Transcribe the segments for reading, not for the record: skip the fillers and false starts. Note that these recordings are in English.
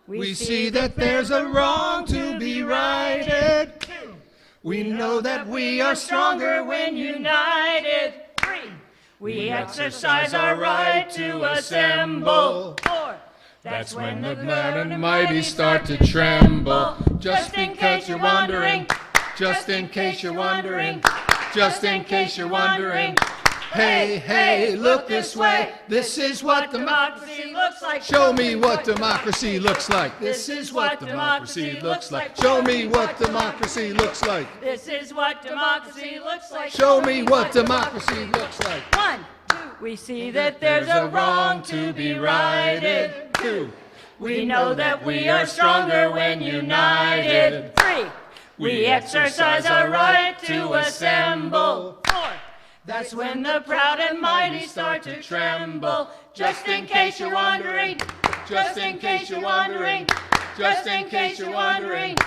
We see that there's a wrong to be righted. We know that we are stronger when united. 3. We exercise our right to assemble. 4. That's when the men and mighty start to tremble. Just in case you're wondering, just in case you're wondering, just in case you're wondering. Hey, hey, look this way. This is what democracy looks like. Show me what democracy looks like. This is what democracy looks like. Show me what democracy looks like. This is what democracy looks like. Show me what democracy looks like. 1, 2. We see that there's a wrong to be righted. 2. We know that we are stronger when united. 3. We exercise our right to assemble. 4. That's when the proud and mighty start to tremble. Just in case you're wondering, just in case you're wondering, just in case you're wondering.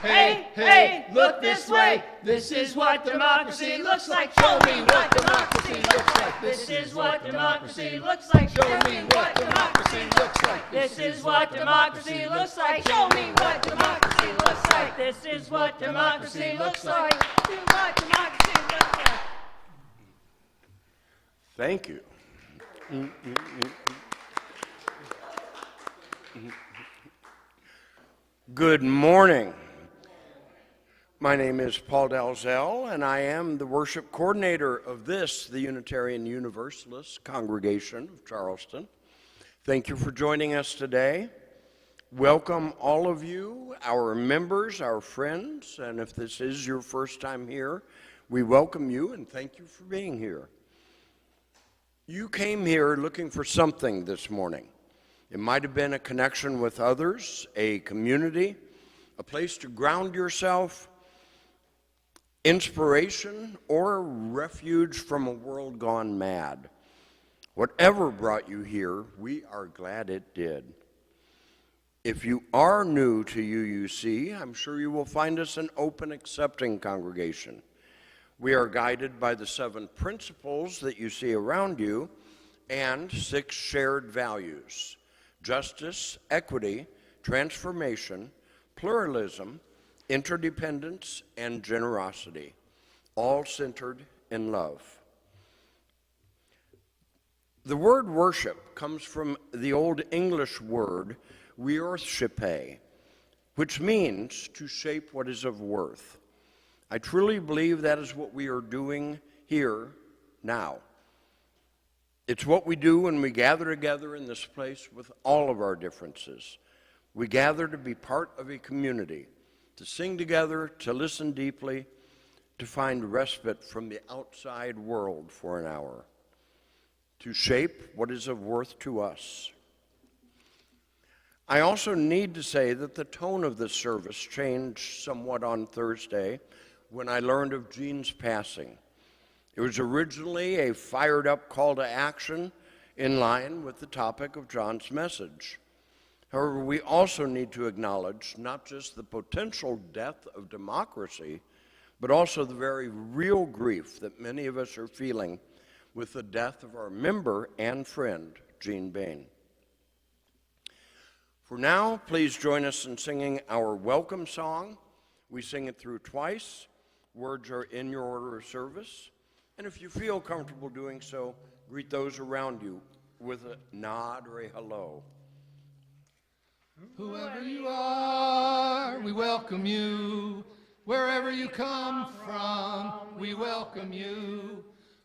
Hey, hey, look this way. This is what democracy looks like. Show me what democracy looks like. This is what democracy looks like. Show me what democracy looks like. This is what democracy looks like. Show me what democracy looks like. This is what democracy looks like. Do what democracy looks like. Thank you. Good morning. My name is Paul Dalzell, and I am the worship coordinator of this, the Unitarian Universalist Congregation of Charleston. Thank you for joining us today. Welcome all of you, our members, our friends, and if this is your first time here, we welcome you and thank you for being here. You came here looking for something this morning. It might have been a connection with others, a community, a place to ground yourself, inspiration, or refuge from a world gone mad. Whatever brought you here, we are glad it did. If you are new to UUC, I'm sure you will find us an open, accepting congregation. We are guided by the 7 principles that you see around you and 6 shared values: justice, equity, transformation, pluralism, interdependence, and generosity, all centered in love. The word worship comes from the Old English word worshipé, which means to shape what is of worth. I truly believe that is what we are doing here now. It's what we do when we gather together in this place with all of our differences. We gather to be part of a community, to sing together, to listen deeply, to find respite from the outside world for an hour, to shape what is of worth to us. I also need to say that the tone of this service changed somewhat on Thursday when I learned of Jean's passing. It was originally a fired-up call to action in line with the topic of John's message. However, we also need to acknowledge not just the potential death of democracy, but also the very real grief that many of us are feeling with the death of our member and friend, Jean Bain. For now, please join us in singing our welcome song. We sing it through twice. Words are in your order of service. And if you feel comfortable doing so, greet those around you with a nod or a hello. Whoever you are, we welcome you. Wherever you come from, we welcome you.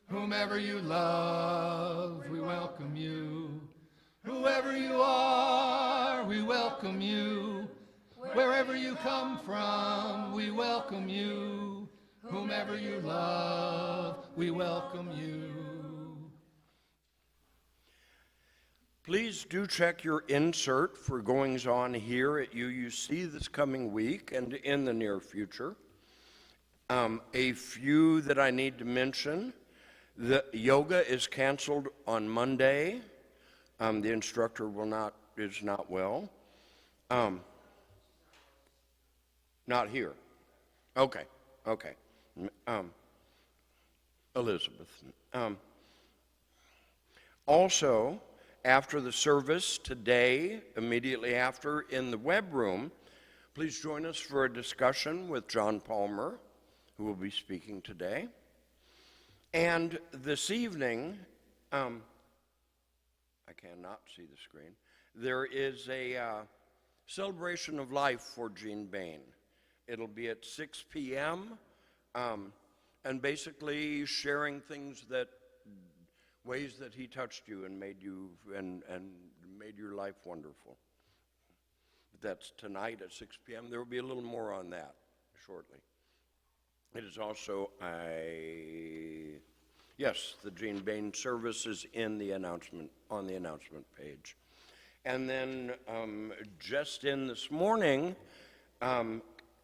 Whomever you love, we welcome you. Whoever you are, we welcome you. Wherever you come from, we welcome you. Whomever you love, we welcome you. Please do check your insert for goings-on here at UUC this coming week and in the near future. A few that I need to mention. The yoga is canceled on Monday. The instructor is not well. Not here. Okay. Elizabeth. Also, after the service today, immediately after in the web room, please join us for a discussion with John Palmer, who will be speaking today. And this evening, I cannot see the screen, there is a celebration of life for Gene Bain. It'll be at 6 p.m., and basically sharing things that, ways that he touched you and made you, and made your life wonderful. That's tonight at 6 p.m. There will be a little more on that shortly. It is also yes, the Gene Bain service is in the announcement, on the announcement page. And then just in this morning,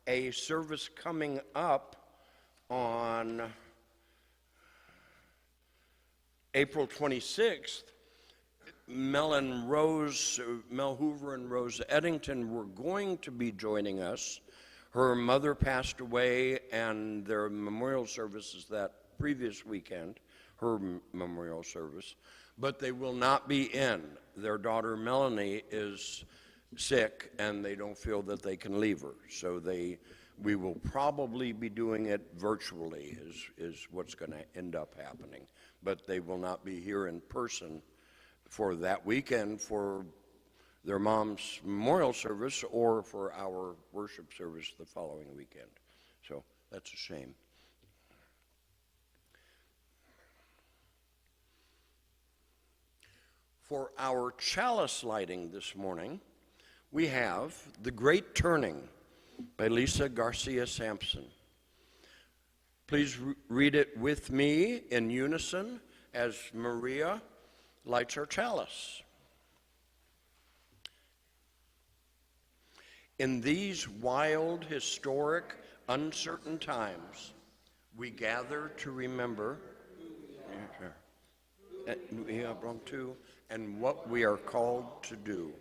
a service coming up on April 26th, Mel Hoover and Rose Eddington were going to be joining us. Her mother passed away, and their memorial service is that previous weekend, her memorial service, but they will not be in. Their daughter Melanie is sick, and they don't feel that they can leave her, so we will probably be doing it virtually is what's going to end up happening, but they will not be here in person for that weekend for their mom's memorial service or for our worship service the following weekend. So that's a shame. For our chalice lighting this morning, we have The Great Turning by Lisa Garcia Sampson. Please read it with me in unison as Maria lights our chalice. In these wild, historic, uncertain times, we gather to remember and what we are called to do.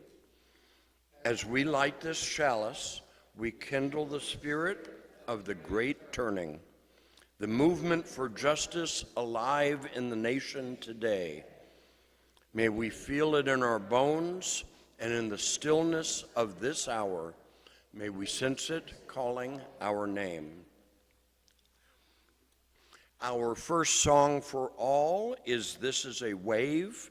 As we light this chalice, we kindle the spirit of the great turning, the movement for justice alive in the nation today. May we feel it in our bones, and in the stillness of this hour, may we sense it calling our name. Our first song for all is This Is a Wave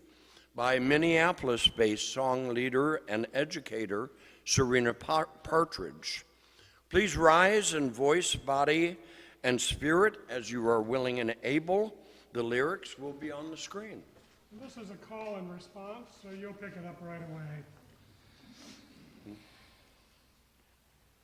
by Minneapolis-based song leader and educator Serena Partridge. Please rise in voice, body, and spirit as you are willing and able. The lyrics will be on the screen. This is a call and response, so you'll pick it up right away.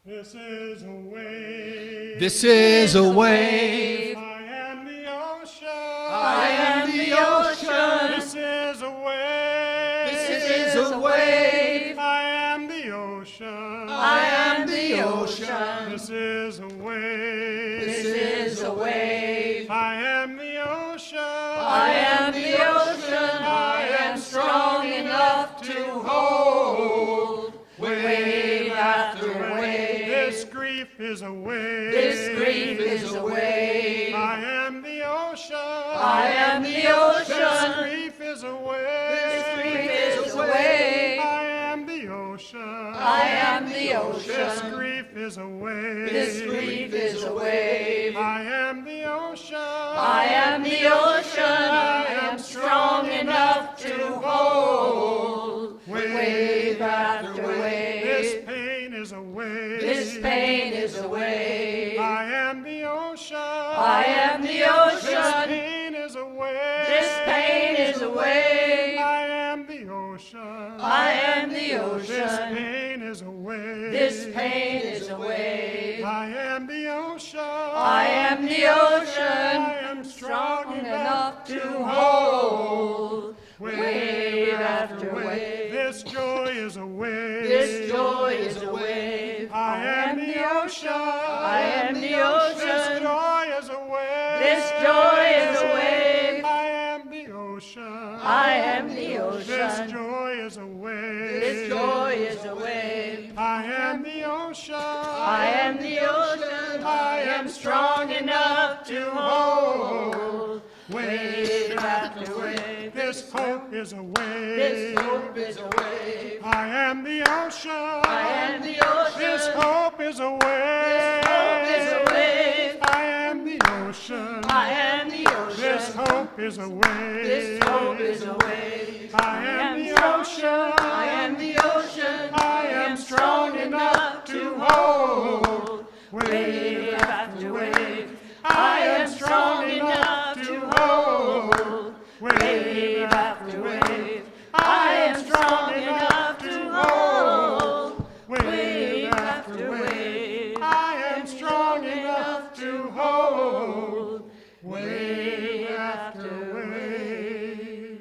This is a wave. This is a wave. I am the ocean. I am the ocean. This is a wave. This is a wave. I am the ocean. I am the ocean. This is a wave. This is a wave. I am the ocean. I am the ocean. I am strong enough to hold wave after wave. This grief is a wave. This grief is a wave. I am the ocean. I am the ocean. This grief is a wave. This grief is a wave. I am the ocean. I am the ocean. This grief is a wave. This grief is a wave. I am the ocean. I am the ocean. I am strong enough to hold wave after wave. This pain is a wave. This pain is a wave. I am the ocean. I am the This ocean. pain is a wave. This pain is a wave. I am the ocean. I am the This ocean. pain is a wave. This pain is a wave. I am the ocean. I am the ocean. I am strong Enough to hold wave after wave. This joy is a wave. This joy is a wave. I am the ocean. I am the ocean. This joy is a wave. This joy is a wave. I am the ocean. I am the This ocean. joy is a wave. This joy is a wave. I am the ocean. I am the ocean. I am strong enough to hold wave after wave. This hope is a This wave. hope is a wave. I am the ocean. I am the ocean. This hope is a wave. Hope is a wave. I am the ocean. I am the This ocean. hope is a wave. This hope is a wave. I am the ocean. I am the ocean. I am strong enough to hold wave after wave. I am strong enough to hold wave after wave. I am strong enough to hold wave after wave. I am strong enough to hold wave after wave.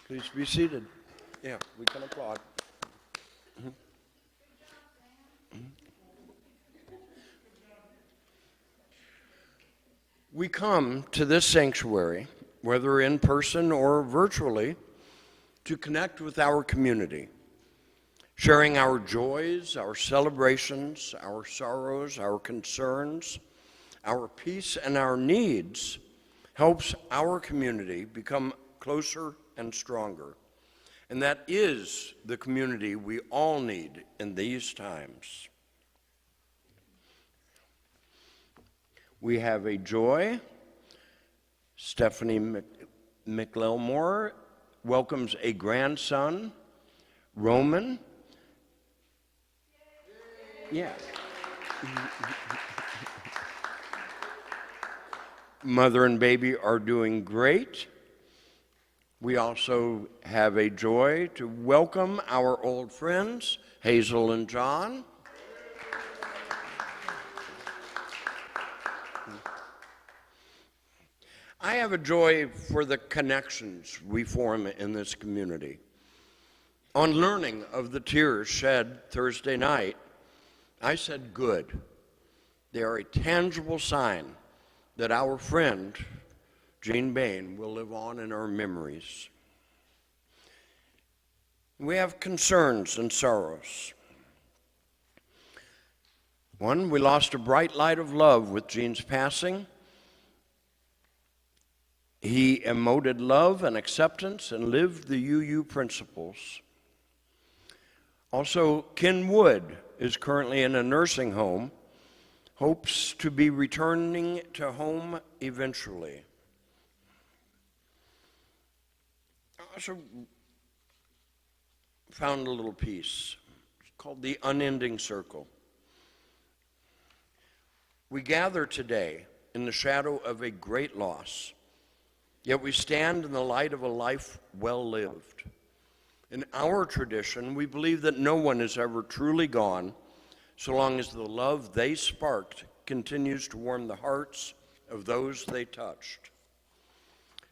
Please be seated. Yeah, we can applaud. We come to this sanctuary, whether in person or virtually, to connect with our community, sharing our joys, our celebrations, our sorrows, our concerns, our peace, and our needs helps our community become closer and stronger. And that is the community we all need in these times. We have a joy. Stephanie McLelmore welcomes a grandson, Roman. Yeah. Mother and baby are doing great. We also have a joy to welcome our old friends, Hazel and John. I have a joy for the connections we form in this community. On learning of the tears shed Thursday night, I said, good. They are a tangible sign that our friend, Jean Bain, will live on in our memories. We have concerns and sorrows. One, we lost a bright light of love with Jean's passing. He emoted love and acceptance and lived the UU principles. Also, Ken Wood is currently in a nursing home, hopes to be returning to home eventually. I also found a little piece. It's called The Unending Circle. We gather today in the shadow of a great loss, yet we stand in the light of a life well lived. In our tradition, we believe that no one is ever truly gone so long as the love they sparked continues to warm the hearts of those they touched.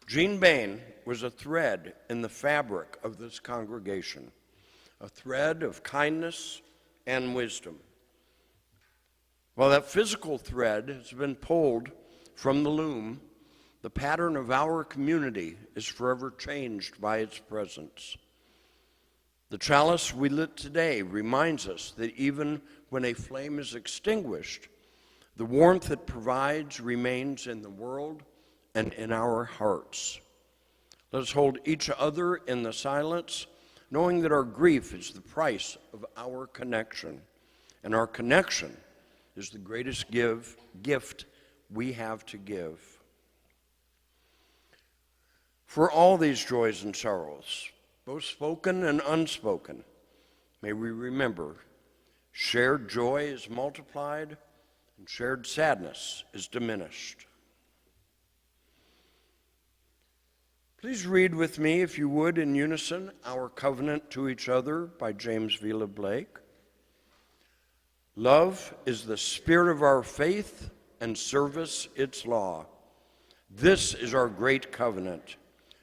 Jean Bain was a thread in the fabric of this congregation, a thread of kindness and wisdom. While that physical thread has been pulled from the loom, the pattern of our community is forever changed by its presence. The chalice we lit today reminds us that even when a flame is extinguished, the warmth it provides remains in the world and in our hearts. Let us hold each other in the silence, knowing that our grief is the price of our connection, and our connection is the greatest gift we have to give. For all these joys and sorrows, both spoken and unspoken, may we remember shared joy is multiplied and shared sadness is diminished. Please read with me, if you would, in unison, Our Covenant to Each Other by James Vila Blake. Love is the spirit of our faith and service its law. This is our great covenant,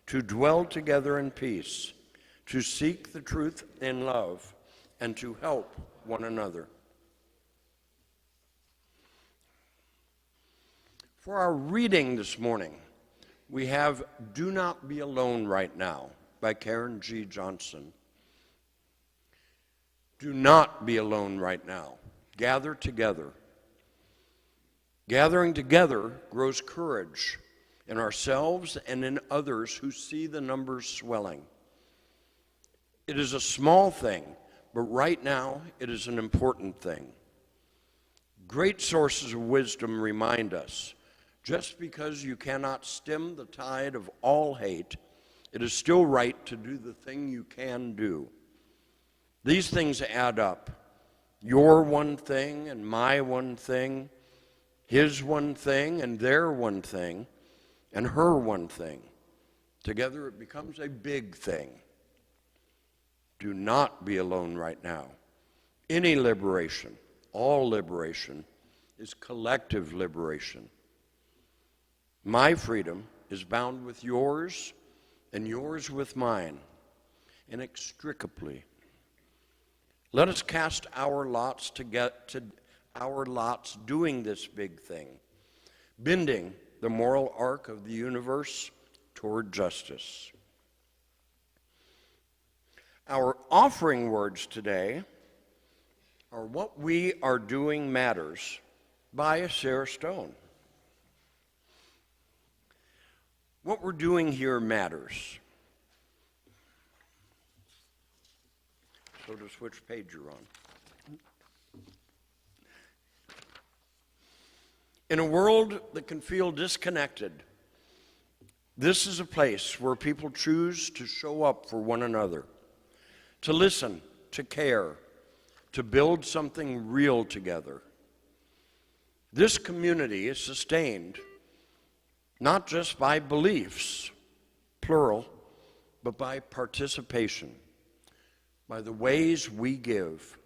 to dwell together in peace, to seek the truth in love, and to help one another. For our reading this morning, we have Do Not Be Alone Right Now by Karen G. Johnson. Do not be alone right now. Gather together. Gathering together grows courage in ourselves and in others who see the numbers swelling. It is a small thing, but right now it is an important thing. Great sources of wisdom remind us, just because you cannot stem the tide of all hate, it is still right to do the thing you can do. These things add up. Your one thing and my one thing, his one thing and their one thing, and her one thing. Together it becomes a big thing. Do not be alone right now. Any liberation, all liberation, is collective liberation. My freedom is bound with yours and yours with mine, inextricably. Let us cast our lots to get to our lots doing this big thing, bending the moral arc of the universe toward justice. Our offering words today are What We Are Doing Matters by Sarah Stone. What we're doing here matters. So just which page you're on. In a world that can feel disconnected, this is a place where people choose to show up for one another, to listen, to care, to build something real together. This community is sustained not just by beliefs, plural, but by participation, by the ways we give,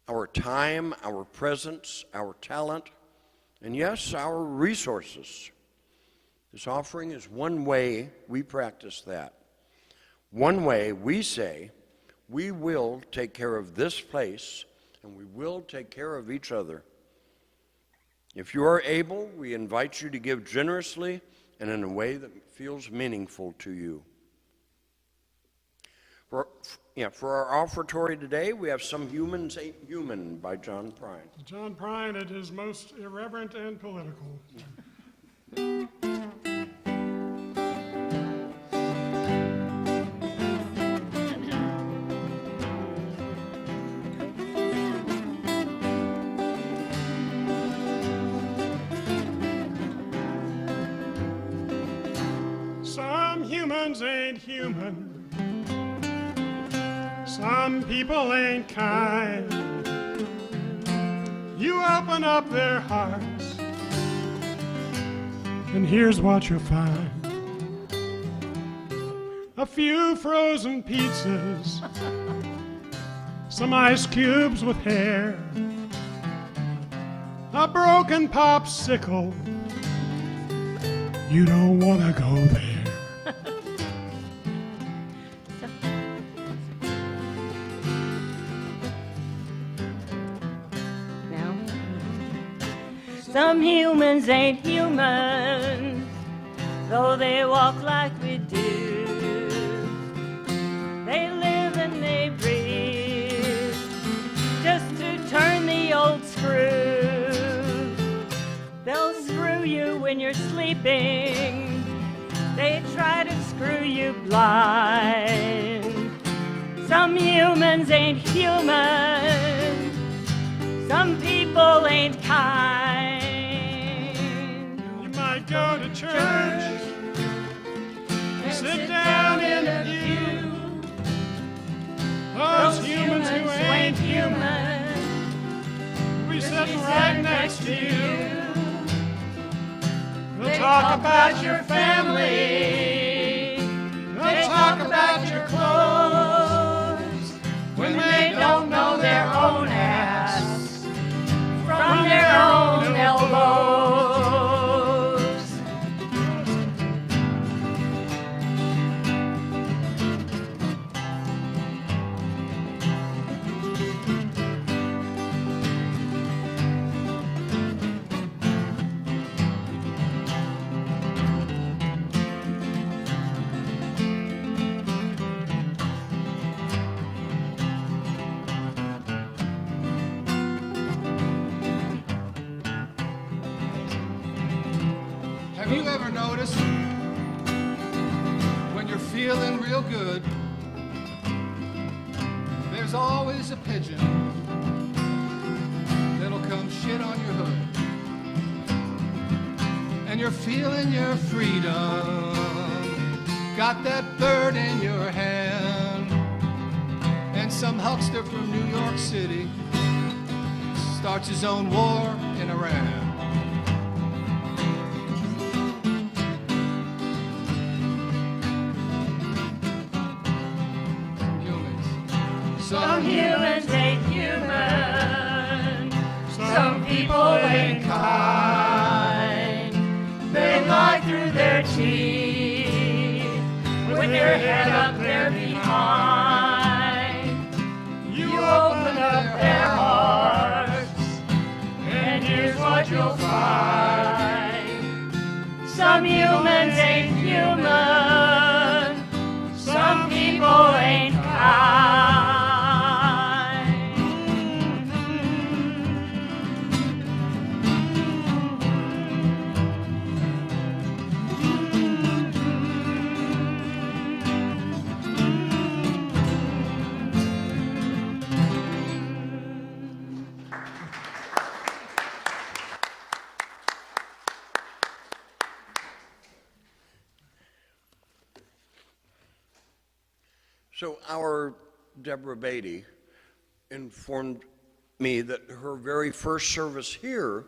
our time, our presence, our talent, and yes, our resources. This offering is one way we practice that. One way we say, we will take care of this place, and we will take care of each other. If you are able, we invite you to give generously and in a way that feels meaningful to you. For our offertory today, we have Some Humans Ain't Human by John Prine. John Prine at his most irreverent and political. Some humans ain't human. Some people ain't kind. You open up their hearts, and here's what you'll find. A few frozen pizzas, some ice cubes with hair, a broken popsicle. You don't want to go there. Some humans ain't human, though they walk like we do. They live and they breathe just to turn the old screw. They'll screw you when you're sleeping. They try to screw you blind. Some humans ain't human. Some people ain't kind. Go to church, sit down in a pew. Those humans who ain't human, we sitting right next to you. They'll talk about your family, they'll talk about your clothes, when they don't know their own ass from their own elbow. notice when you're feeling real good, there's always a pigeon that'll come shit on your hood. And you're feeling your freedom, got that bird in your hand, and some huckster from New York City starts his own war in Iran. Some humans ain't human. Some people ain't kind. They lie through their teeth with their head up there behind. You open up their hearts, and here's what you'll find. Some humans ain't human. Some people ain't kind. So our Deborah Beatty informed me that her very first service here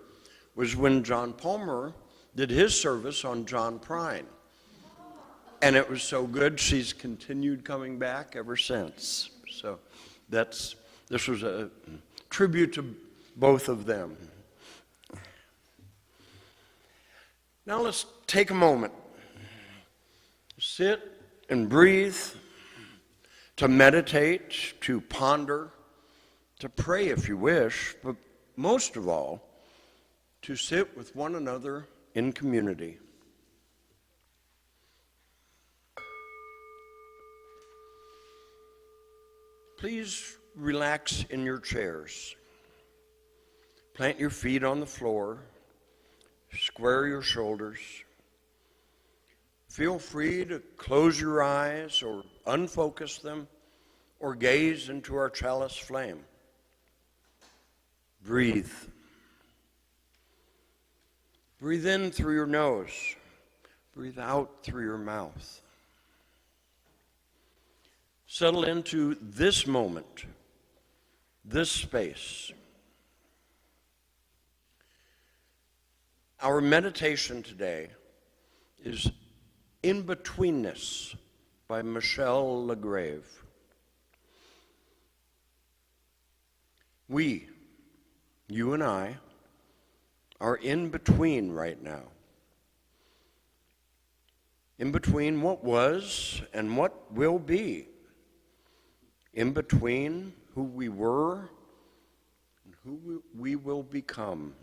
was when John Palmer did his service on John Prine. And it was so good, she's continued coming back ever since. So this was a tribute to both of them. Now let's take a moment, sit and breathe, to meditate, to ponder, to pray if you wish, but most of all, to sit with one another in community. Please relax in your chairs. Plant your feet on the floor. Square your shoulders. Feel free to close your eyes or unfocus them or gaze into our chalice flame. Breathe. Breathe in through your nose. Breathe out through your mouth. Settle into this moment, this space. Our meditation today is In-Betweenness by Michel Legrave. We, you and I, are in between right now. In between what was and what will be. In between who we were and who we will become.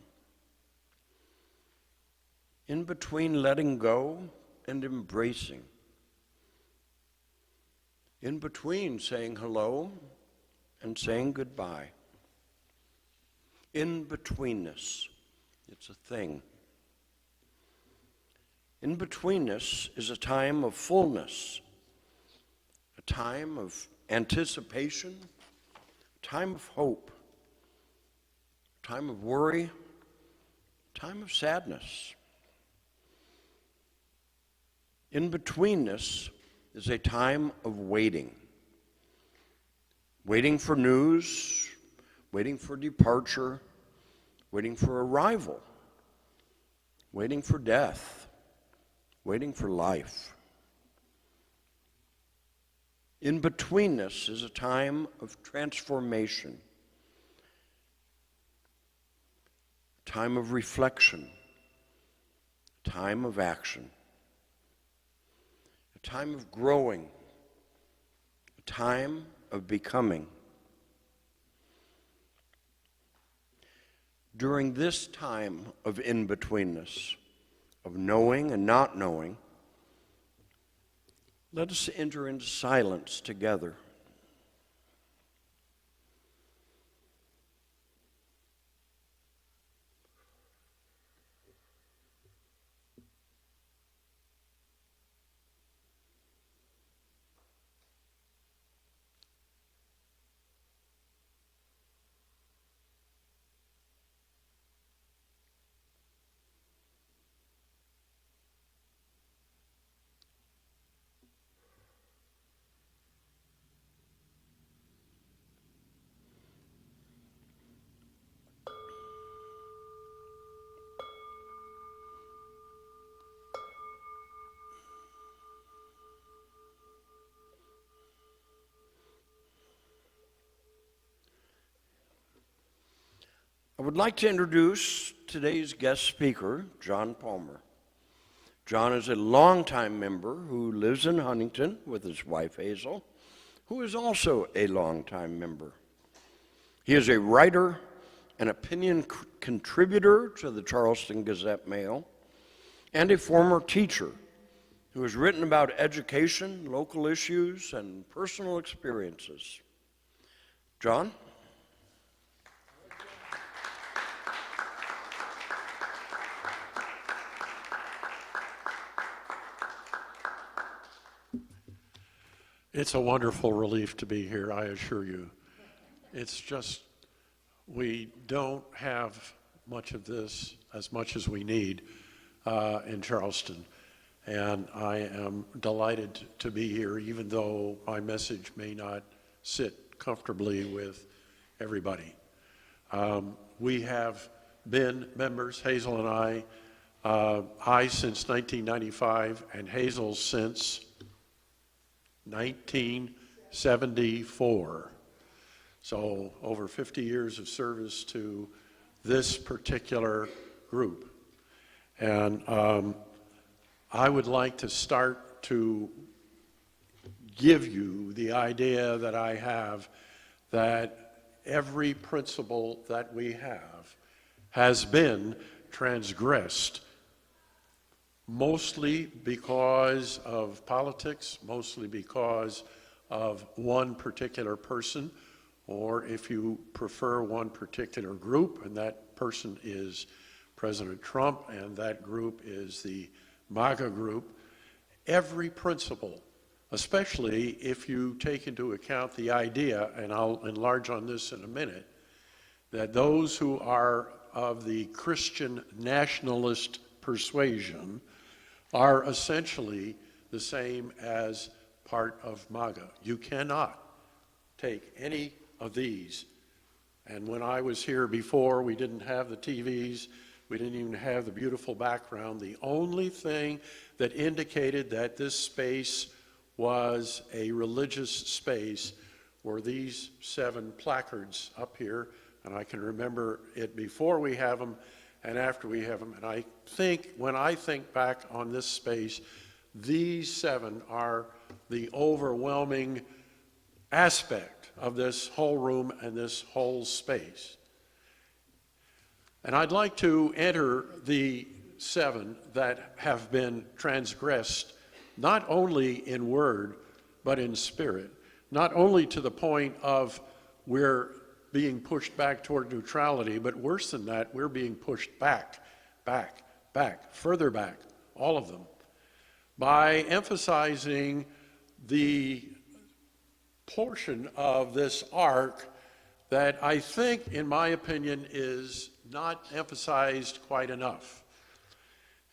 In between letting go and embracing. In between saying hello and saying goodbye. In-betweenness, it's a thing. In-betweenness is a time of fullness, a time of anticipation, a time of hope, a time of worry, a time of sadness. In-betweenness is a time of waiting. Waiting for news, waiting for departure, waiting for arrival, waiting for death, waiting for life. In-betweenness is a time of transformation, a time of reflection, a time of action. A time of growing, a time of becoming. During this time of in-betweenness, of knowing and not knowing, let us enter into silence together. I would like to introduce today's guest speaker, John Palmer. John is a longtime member who lives in Huntington with his wife Hazel, who is also a longtime member. He is a writer, an opinion contributor to the Charleston Gazette-Mail, and a former teacher who has written about education, local issues, and personal experiences. John? It's a wonderful relief to be here, I assure you. It's just, we don't have much of this as much as we need in Charleston. And I am delighted to be here, even though my message may not sit comfortably with everybody. We have been members, Hazel and I since 1995, and Hazel since 1974. So over 50 years of service to this particular group. And I would like to start to give you the idea that I have that every principle that we have has been transgressed, mostly because of politics, mostly because of one particular person, or if you prefer, one particular group, and that person is President Trump, and that group is the MAGA group. Every principle, especially if you take into account the idea, and I'll enlarge on this in a minute, that those who are of the Christian nationalist persuasion are essentially the same as part of MAGA. You cannot take any of these. And when I was here before, we didn't have the TVs, we didn't even have the beautiful background. The only thing that indicated that this space was a religious space were these 7 placards up here, and I can remember it before we have them and after we have them. And I think, when I think back on this space, these 7 are the overwhelming aspect of this whole room and this whole space. And I'd like to enter the 7 that have been transgressed, not only in word, but in spirit. Not only to the point of we're being pushed back toward neutrality, but worse than that, we're being pushed back, further back, all of them, by emphasizing the portion of this arc that I think, in my opinion, is not emphasized quite enough.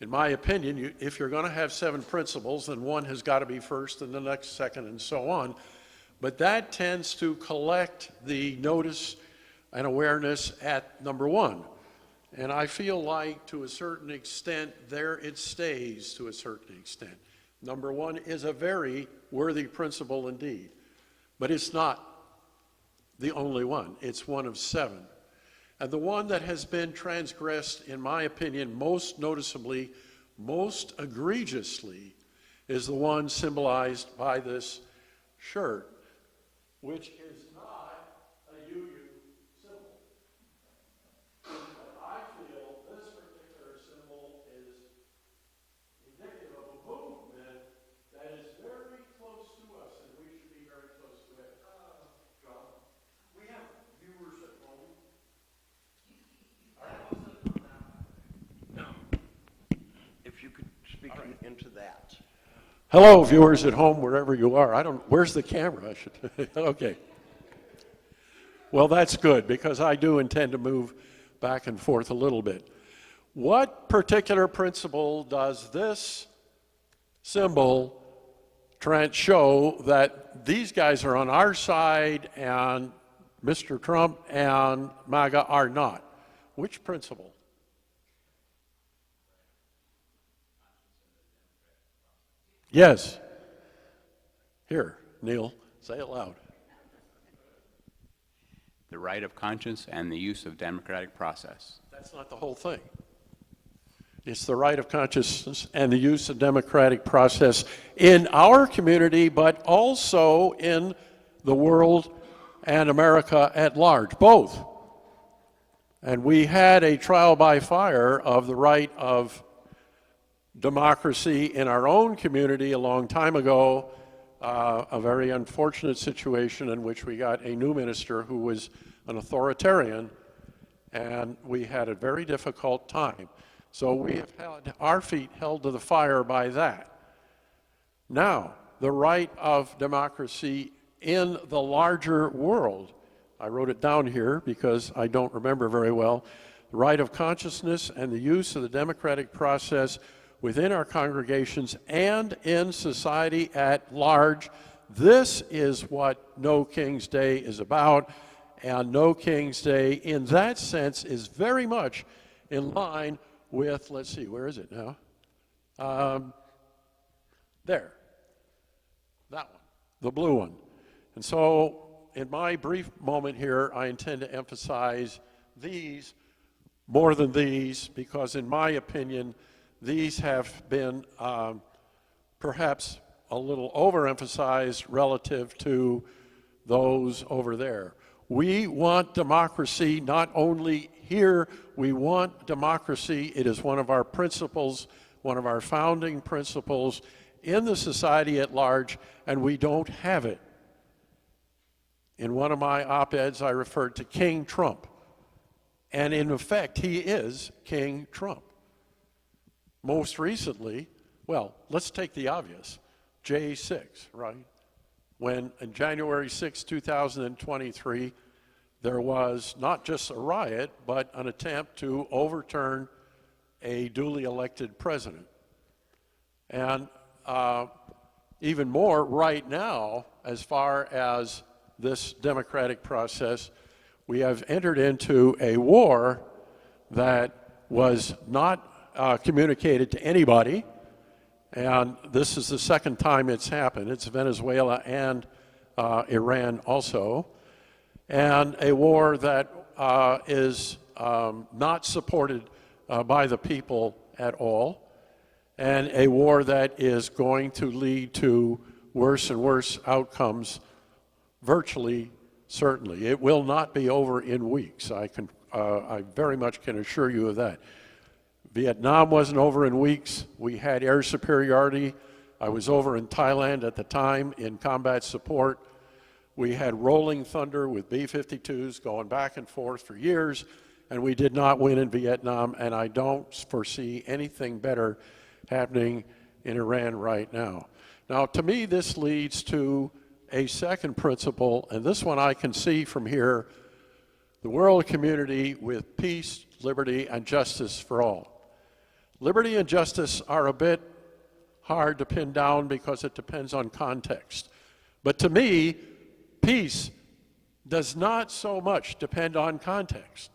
In my opinion, if you're going to have 7 principles, then one has got to be first and the next second and so on. But that tends to collect the notice and awareness at number 1. And I feel like, to a certain extent, there it stays to a certain extent. Number 1 is a very worthy principle indeed. But it's not the only one. It's one of 7. And the one that has been transgressed, in my opinion, most noticeably, most egregiously, is the one symbolized by this shirt, which is not a UU symbol. But I feel this particular symbol is indicative of a movement that is very close to us, and we should be very close to it. John, we have viewers at home. If you could speak into that. Hello, viewers at home, wherever you are. Where's the camera? Okay. Well, that's good, because I do intend to move back and forth a little bit. What particular principle does this symbol show that these guys are on our side and Mr. Trump and MAGA are not? Which principle? Yes. Here, Neil, say it loud. the right of conscience and the use of democratic process. That's not the whole thing. It's the right of conscience and the use of democratic process in our community, but also in the world and America at large, both. And we had a trial by fire of the right of democracy in our own community a long time ago, a very unfortunate situation in which we got a new minister who was an authoritarian, and we had a very difficult time. So we have had our feet held to the fire by that. Now, the right of democracy in the larger world. I wrote it down here because I don't remember very well. The right of consciousness and the use of the democratic process within our congregations and in society at large. This is what No King's Day is about, and No King's Day in that sense is very much in line with, let's see, where is it now? There, that one, the blue one. And so in my brief moment here, I intend to emphasize these more than these, because in my opinion, these have been perhaps a little overemphasized relative to those over there. We want democracy not only here, we want democracy. It is one of our principles, one of our founding principles in the society at large, and we don't have it. In one of my op-eds, I referred to King Trump. And in effect, he is King Trump. Most recently, well, let's take the obvious, J6, right? When on January 6, 2023, there was not just a riot, but an attempt to overturn a duly elected president. And even more right now, as far as this democratic process, we have entered into a war that was not communicated to anybody, and this is the second time it's happened. It's Venezuela and Iran also, and a war that is not supported by the people at all, and a war that is going to lead to worse and worse outcomes, virtually certainly. It will not be over in weeks. I very much can assure you of that. Vietnam wasn't over in weeks. We had air superiority. I was over in Thailand at the time in combat support. We had rolling thunder with B-52s going back and forth for years, and we did not win in Vietnam, and I don't foresee anything better happening in Iran right now. Now, to me, this leads to a second principle, and this one I can see from here: the world community with peace, liberty, and justice for all. Liberty and justice are a bit hard to pin down because it depends on context. But to me, peace does not so much depend on context.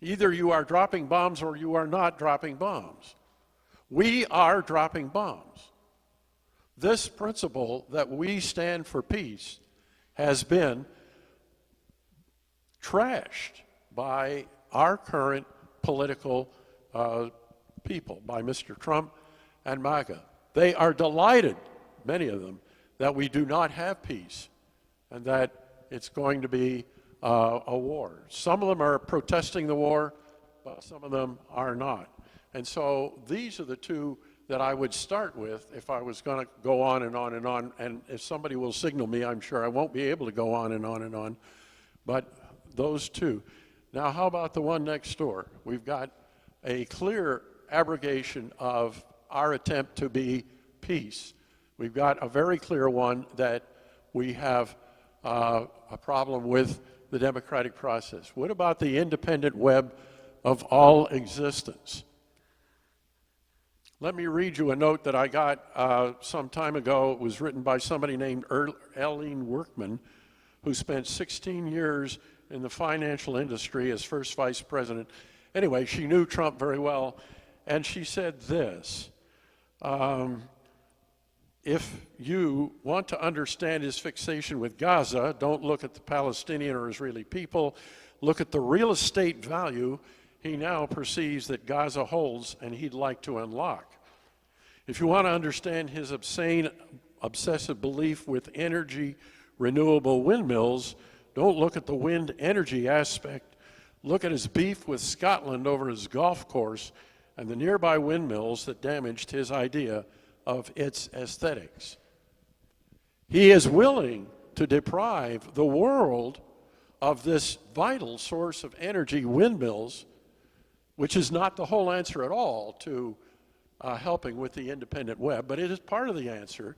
Either you are dropping bombs or you are not dropping bombs. We are dropping bombs. This principle that we stand for peace has been trashed by our current political people, by Mr. Trump and MAGA. They are delighted, many of them, that we do not have peace and that it's going to be a war. Some of them are protesting the war, but some of them are not. And so these are the two that I would start with if I was going to go on and on and on. And if somebody will signal me, I'm sure I won't be able to go on and on and on. But those two. Now, how about the one next door? We've got a clear abrogation of our attempt to be peace. We've got a very clear one that we have a problem with the democratic process. What about the independent web of all existence? Let me read you a note that I got some time ago. It was written by somebody named Eileen Workman, who spent 16 years in the financial industry as first vice president. Anyway, she knew Trump very well, and she said this: if you want to understand his fixation with Gaza, don't look at the Palestinian or Israeli people. Look at the real estate value he now perceives that Gaza holds and he'd like to unlock. If you want to understand his obsessive belief with energy, renewable windmills, don't look at the wind energy aspect. Look at his beef with Scotland over his golf course and the nearby windmills that damaged his idea of its aesthetics. He is willing to deprive the world of this vital source of energy, windmills, which is not the whole answer at all to helping with the independent web, but it is part of the answer.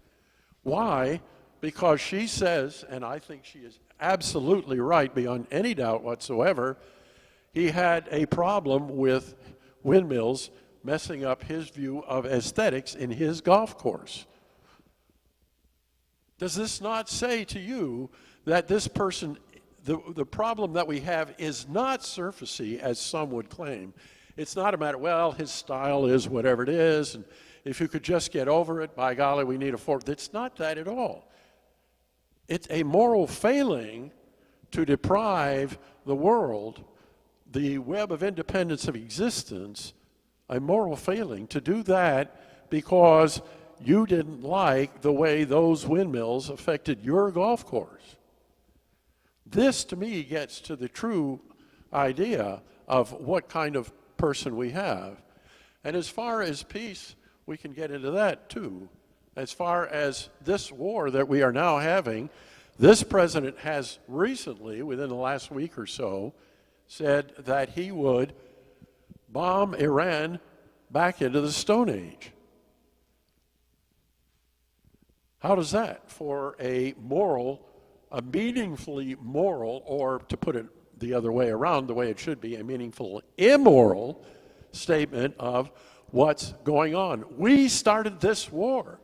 Why? Because she says, and I think she is absolutely right beyond any doubt whatsoever, he had a problem with windmills messing up his view of aesthetics in his golf course. Does this not say to you that this person, the problem that we have is not surfacey, as some would claim? It's not a matter, well, his style is whatever it is, and if you could just get over it, by golly, we need a fourth. It's not that at all. It's a moral failing to deprive the world, the web of independence of existence, a moral failing to do that because you didn't like the way those windmills affected your golf course. This, to me, gets to the true idea of what kind of person we have. And as far as peace, we can get into that too. As far as this war that we are now having, this president has recently, within the last week or so, said that he would bomb Iran back into the Stone Age. How does that, for a meaningfully moral, or to put it the other way around, the way it should be, a meaningful immoral statement of what's going on? We started this war.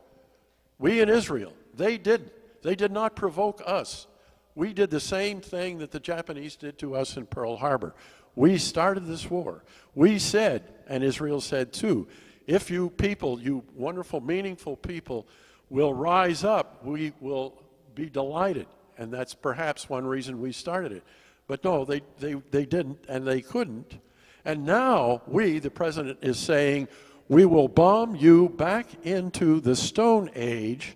We in Israel. They didn't. They did not provoke us. We did the same thing that the Japanese did to us in Pearl Harbor. We started this war. We said, and Israel said too, if you people, you wonderful, meaningful people, will rise up, we will be delighted. And that's perhaps one reason we started it. But no, they didn't, and they couldn't. And now we, the president, is saying, we will bomb you back into the Stone Age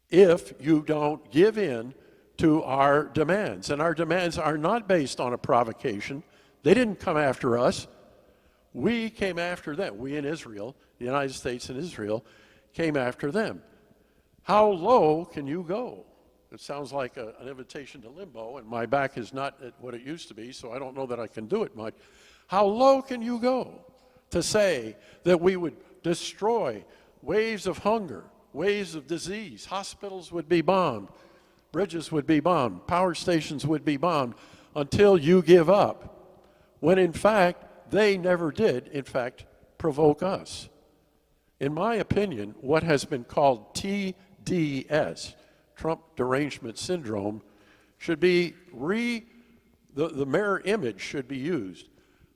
if you don't give in to our demands. And our demands are not based on a provocation. They didn't come after us. We came after them. We in Israel, the United States and Israel, came after them. How low can you go? It sounds like an invitation to limbo, and my back is not at what it used to be, so I don't know that I can do it much. How low can you go to say that we would destroy waves of hunger, waves of disease, hospitals would be bombed, bridges would be bombed, power stations would be bombed until you give up, when in fact they never did, in fact, provoke us? In my opinion, what has been called TDS, Trump Derangement Syndrome, should be the mirror image should be used.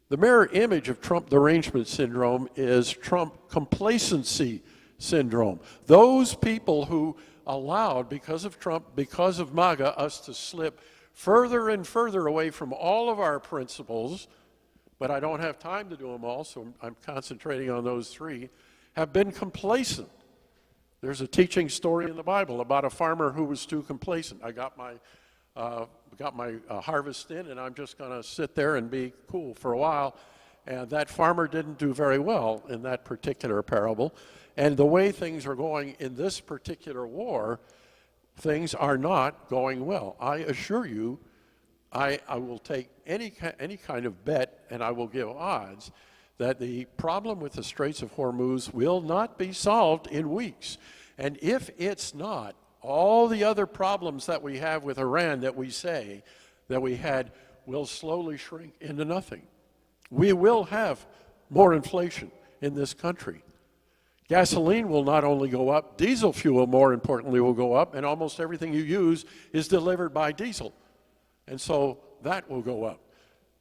The mirror image of Trump Derangement Syndrome is Trump Complacency Syndrome. Those people who allowed, because of Trump, because of MAGA, us to slip further and further away from all of our principles, but I don't have time to do them all, so I'm concentrating on those three, have been complacent. There's a teaching story in the Bible about a farmer who was too complacent. I got my harvest in, and I'm just going to sit there and be cool for a while. And that farmer didn't do very well in that particular parable. And the way things are going in this particular war, things are not going well. I assure you, I will take any kind of bet, and I will give odds that the problem with the Straits of Hormuz will not be solved in weeks. And if it's not, all the other problems that we have with Iran that we say that we had will slowly shrink into nothing. We will have more inflation in this country. Gasoline will not only go up, diesel fuel, more importantly, will go up, and almost everything you use is delivered by diesel. And so that will go up.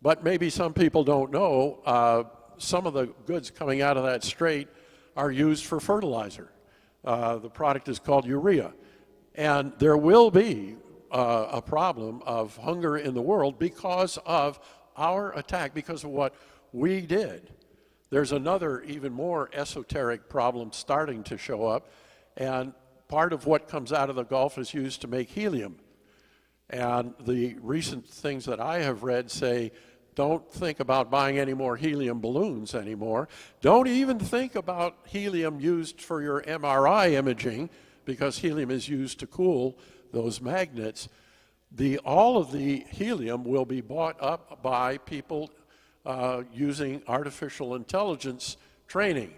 But maybe some people don't know, some of the goods coming out of that strait are used for fertilizer. The product is called urea. And there will be a problem of hunger in the world because of our attack, because of what we did. There's another even more esoteric problem starting to show up, and part of what comes out of the Gulf is used to make helium. And the recent things that I have read say, don't think about buying any more helium balloons anymore. Don't even think about helium used for your MRI imaging, because helium is used to cool those magnets. All of the helium will be bought up by people using artificial intelligence training.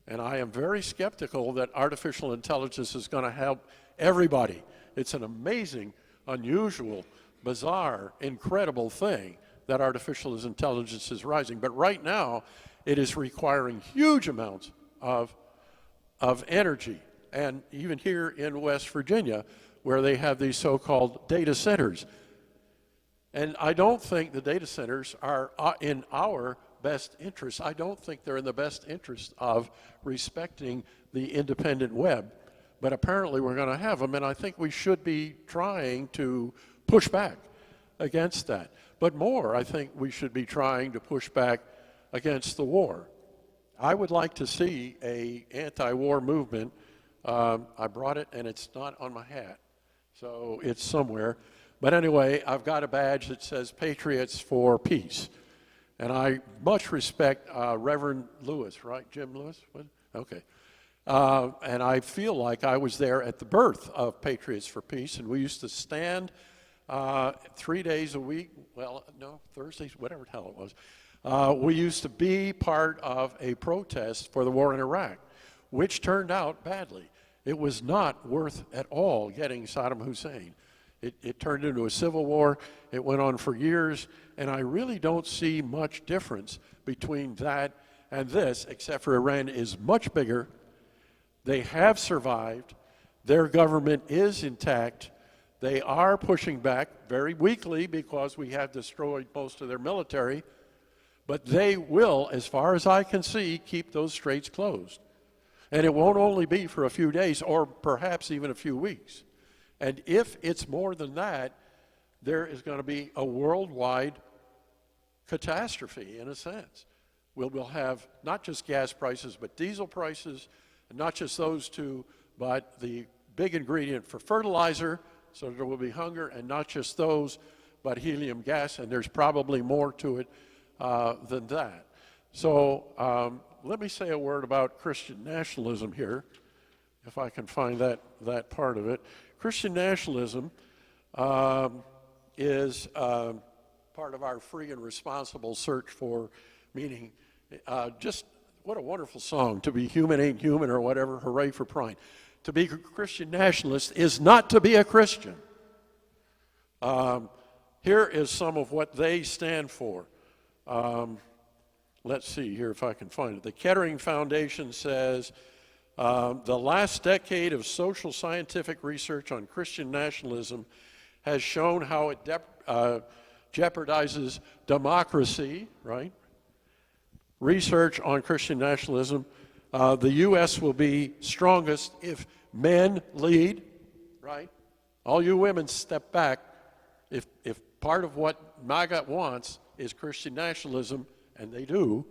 And I am very skeptical that artificial intelligence is going to help everybody. It's an amazing, unusual, bizarre, incredible thing that artificial intelligence is rising. But right now, it is requiring huge amounts of energy. And even here in West Virginia, where they have these so-called data centers. And I don't think the data centers are in our best interest. I don't think they're in the best interest of respecting the independent web. But apparently we're going to have them, and I think we should be trying to push back against that. But more, I think we should be trying to push back against the war. I would like to see an anti-war movement. I brought it, and it's not on my hat, so it's somewhere. But anyway, I've got a badge that says Patriots for Peace. And I much respect Reverend Lewis, right? Jim Lewis? What? Okay. And I feel like I was there at the birth of Patriots for Peace, and we used to stand 3 days a week, well, no, Thursdays, whatever the hell it was. We used to be part of a protest for the war in Iraq, which turned out badly. It was not worth at all getting Saddam Hussein. It turned into a civil war. It went on for years, and I really don't see much difference between that and this, except for Iran is much bigger. They have survived. Their government is intact. They are pushing back very weakly because we have destroyed most of their military, but they will, as far as I can see, keep those straits closed. And it won't only be for a few days or perhaps even a few weeks. And if it's more than that, there is going to be a worldwide catastrophe in a sense. We'll have not just gas prices, but diesel prices, and not just those two, but the big ingredient for fertilizer, so there will be hunger, and not just those, but helium gas, and there's probably more to it than that. So let me say a word about Christian nationalism here, if I can find that part of it. Christian nationalism is part of our free and responsible search for meaning. Just what a wonderful song, To Be Human Ain't Human, or whatever, hooray for pride. To be a Christian nationalist is not to be a Christian. Here is some of what they stand for. Let's see here if I can find it. The Kettering Foundation says, the last decade of social scientific research on Christian nationalism has shown how it jeopardizes democracy, right? Research on Christian nationalism, the U.S. will be strongest if men lead, right? All you women step back. If part of what MAGA wants is Christian nationalism, and they do,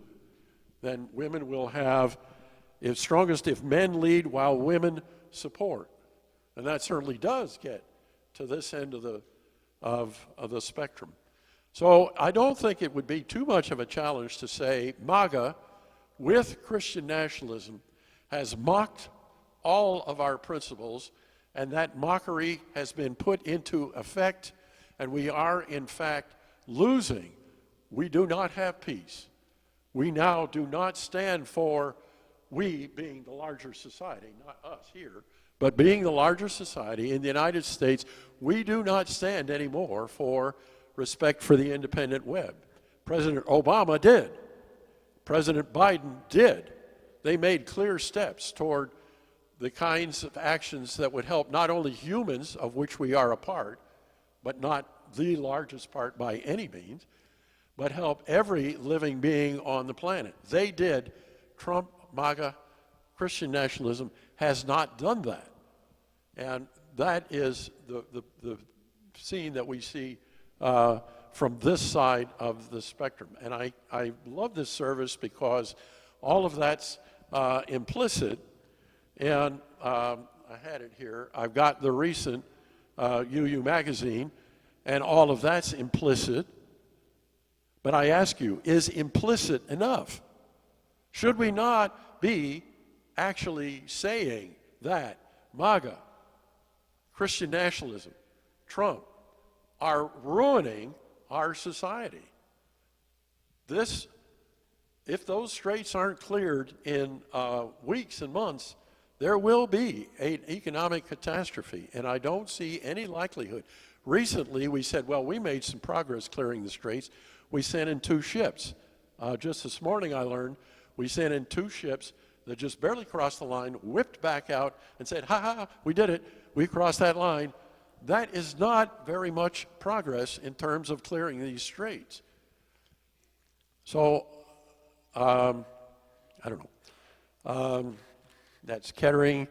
then women will have, if strongest if men lead while women support. And that certainly does get to this end of the spectrum. So I don't think it would be too much of a challenge to say MAGA, with Christian nationalism, has mocked all of our principles, and that mockery has been put into effect, and we are, in fact, losing. We do not have peace. We now do not stand for, we being the larger society, not us here, but being the larger society in the United States, we do not stand anymore for respect for the independent web. President Obama did. President Biden did. They made clear steps toward the kinds of actions that would help not only humans, of which we are a part, but not the largest part by any means, but help every living being on the planet. They did. Trump, MAGA, Christian nationalism, has not done that. And that is the scene that we see from this side of the spectrum. And I love this service because all of that's implicit. And I had it here. I've got the recent UU magazine, and all of that's implicit. But I ask you, is implicit enough? Should we not be actually saying that MAGA, Christian nationalism, Trump, are ruining our society? This, if those straits aren't cleared in weeks and months, there will be an economic catastrophe, and I don't see any likelihood. Recently, we said, well, we made some progress clearing the straits. We sent in 2 ships. Just this morning, I learned we sent in 2 ships that just barely crossed the line, whipped back out, and said, ha ha, we did it. We crossed that line. That is not very much progress in terms of clearing these straits. So, I don't know. That's Kettering.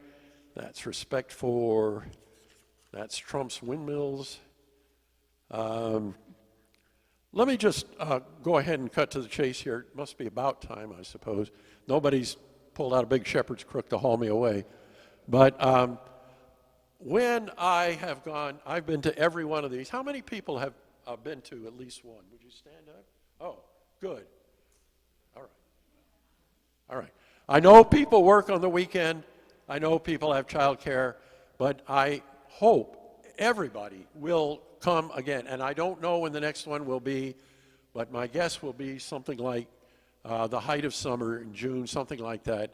That's respect for, that's Trump's windmills. Let me just go ahead and cut to the chase here. It must be about time, I suppose. Nobody's pulled out a big shepherd's crook to haul me away. But when I have gone, I've been to every one of these. How many people have been to at least one? Would you stand up? Oh, good. All right. All right. I know people work on the weekend. I know people have child care. But I hope everybody will come again. And I don't know when the next one will be, but my guess will be something like the height of summer in June, something like that.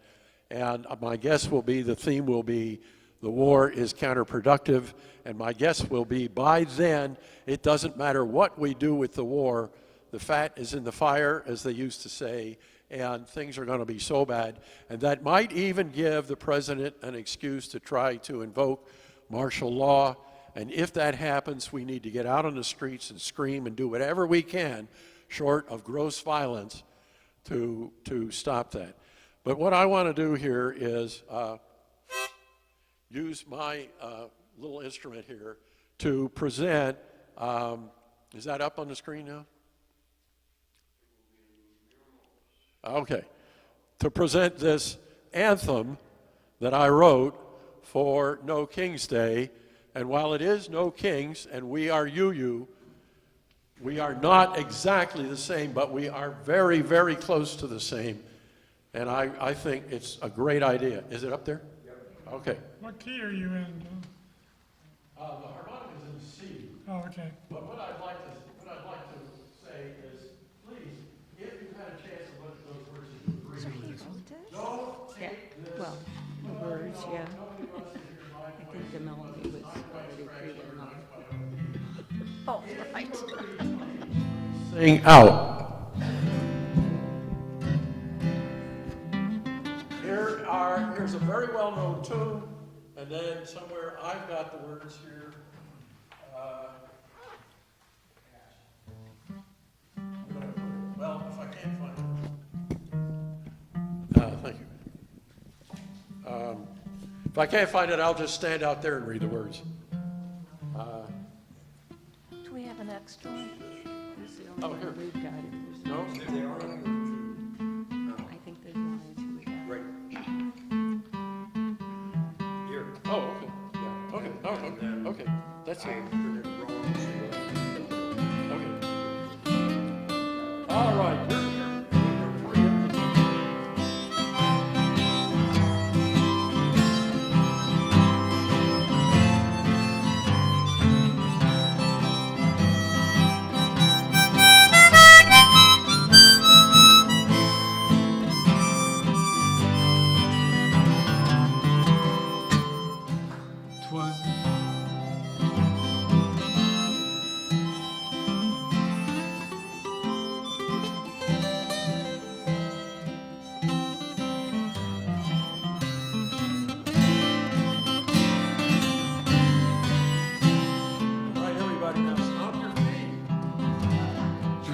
And my guess will be, the theme will be, the war is counterproductive. And my guess will be, by then, it doesn't matter what we do with the war, the fat is in the fire, as they used to say, and things are going to be so bad. And that might even give the president an excuse to try to invoke martial law. And if that happens, we need to get out on the streets and scream and do whatever we can, short of gross violence, to stop that. But what I want to do here is use my little instrument here to present, is that up on the screen now? Okay. To present this anthem that I wrote for No King's Day. And while it is No Kings and we are UU, we are not exactly the same, but we are very, very close to the same. And I think it's a great idea. Is it up there? Yep. Okay. What key are you in? The harmonica is in C. Oh, okay. But what I'd like to say is, please, if you've had a chance to look at those words that you agree with, don't take this. Well, the words, yeah. I think the melody was already pretty enough. Oh, right. Sing out. Here's a very well-known tune, and then somewhere I've got the words here. Well, if I can't find it. Thank you. If I can't find it, I'll just stand out there and read the words. Do we have an extra one? This is the Oh, only here. one we've got. If there's No? I think there's one or two we have. Right. Here. Oh, okay. Yeah. Okay. Oh, okay. Okay. That's I it. printed it wrong. Okay. All right.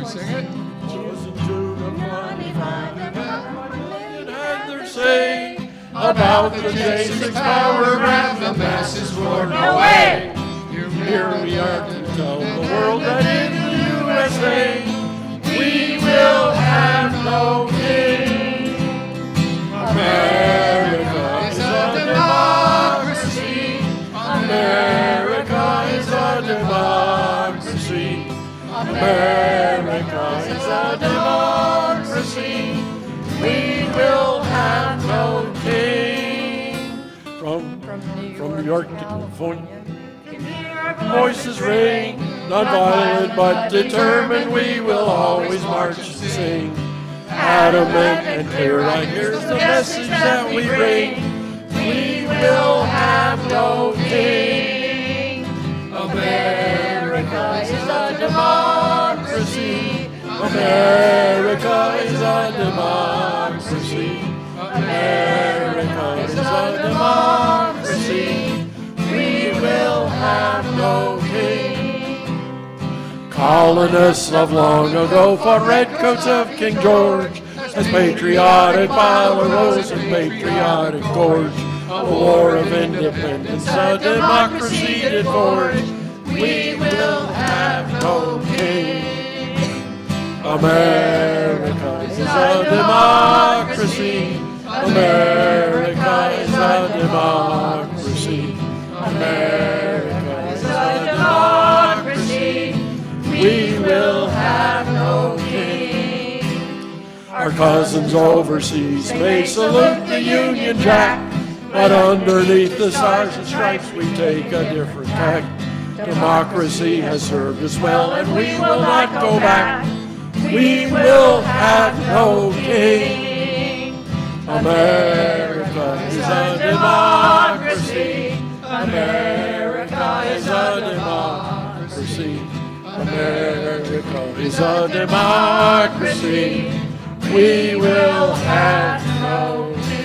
Sing it. Listen to the fun and their say about the basic power grab, the masses roar, no way. Here we are to tell the world that in the USA we will have no king. America is a democracy. America is a democracy. America is a democracy. We will have no king. From New York to California, voices ring, non-violent but determined, we will always march and sing. Adamant and clear, like here's the message that we bring. We will have no king. America is a democracy. America is a democracy. America is a democracy. We will have no king. Colonists of long ago fought redcoats of King George as patriotic Butler rose in patriotic gorge. A war of independence, a democracy did forge. We will have no king. America is a democracy. America is a democracy. America is a democracy. We will have no king. Our cousins overseas may salute the Union Jack, but underneath the stars and stripes we take a different tack. Democracy has served us well and we will not go back. We will have no king. America is a democracy. America is a democracy. America is a democracy. We will have no king.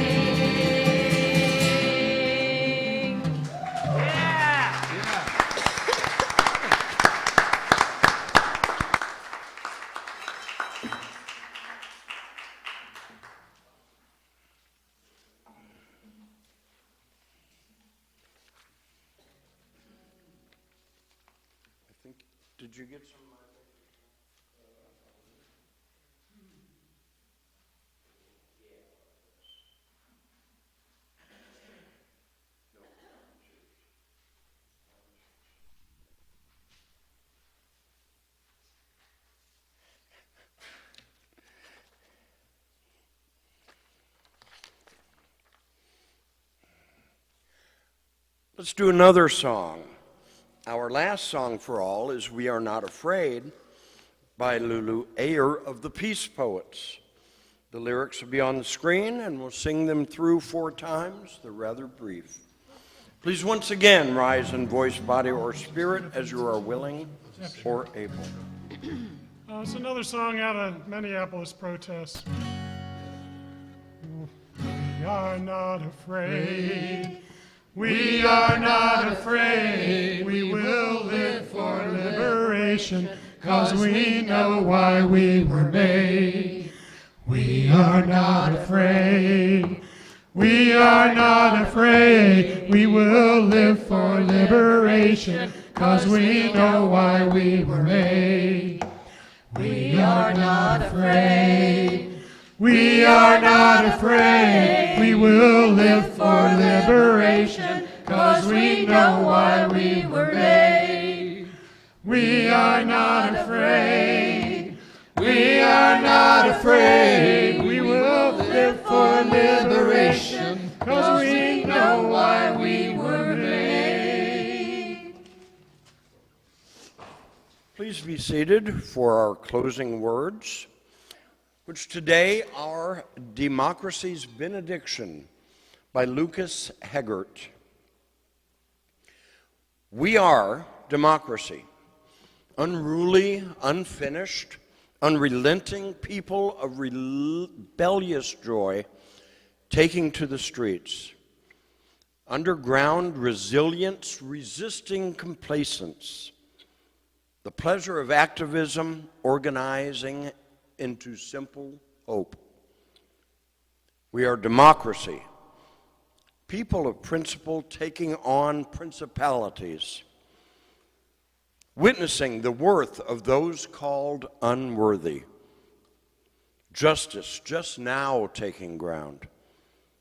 Yeah. Did you get some? Let's do another song. Our last song for all is We Are Not Afraid by Lulu Ayer of the Peace Poets. The lyrics will be on the screen and we'll sing them through 4 times. They're rather brief. Please once again rise in voice, body, or spirit as you are willing or able. It's another song out of Minneapolis protests. We are not afraid. We are not afraid. We will live for liberation, 'cause we know why we were made. We are not afraid. We are not afraid. We will live for liberation, 'cause we know why we were made. We are not afraid. We are not afraid. We will live for liberation, 'cause we know why we were made. We are not afraid. We are not afraid. We will live for liberation, 'cause we know why we were made. Please be seated for our closing words, which today are Democracy's Benediction by Lucas Hegart. We are democracy, unruly, unfinished, unrelenting people of rebellious joy taking to the streets. Underground resilience, resisting complacence. The pleasure of activism, organizing into simple hope. We are democracy, people of principle taking on principalities, witnessing the worth of those called unworthy, justice just now taking ground,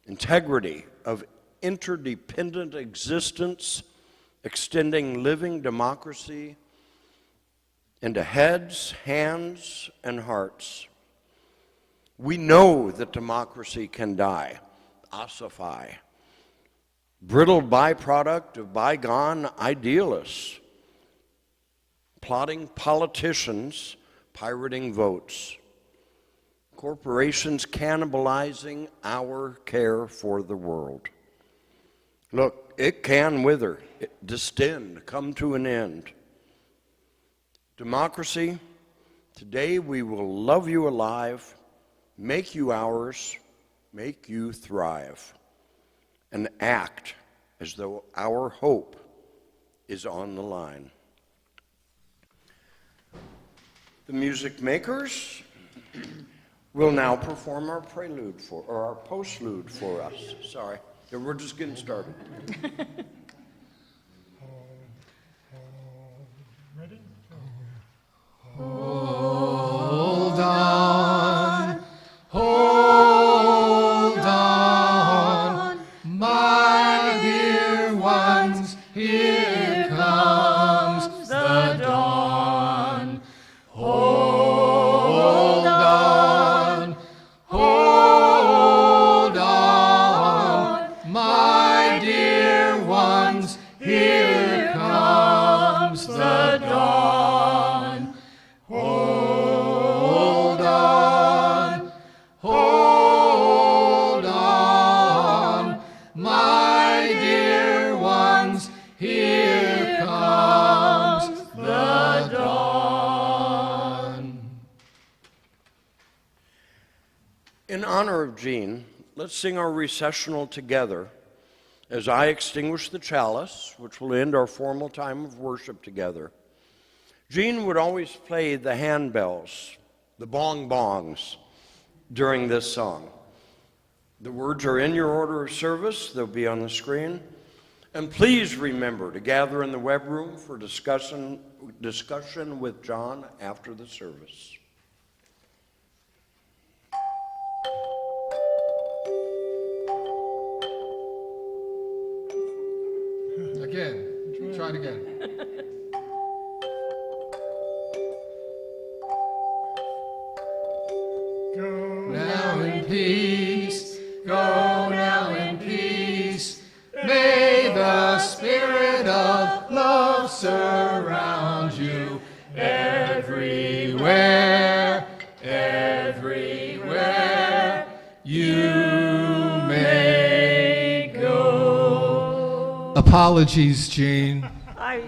integrity of interdependent existence extending living democracy into heads, hands, and hearts. We know that democracy can die, ossify, brittle byproduct of bygone idealists, plotting politicians, pirating votes, corporations cannibalizing our care for the world. Look, it can wither, distend, come to an end. Democracy, today we will love you alive, make you ours, make you thrive, and act as though our hope is on the line. The music makers will now perform our prelude or our postlude for us. Sorry, we're just getting started. Ready? Hold on, hold on, my dear ones, here comes the dawn. Hold on, hold on, my dear ones, here comes the dawn. Hold on, hold on, my dear ones, here comes the dawn. In honor of Jean, let's sing our recessional together as I extinguish the chalice, which will end our formal time of worship together. Jean would always play the handbells, the bong-bongs, during this song. The words are in your order of service. They'll be on the screen. And please remember to gather in the web room for discussion with John after the service. Again, try it again. Go Now in peace, go now in peace. May the spirit of love surround you everywhere, everywhere you may go. Apologies, Gene.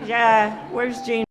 Yeah, where's Jean?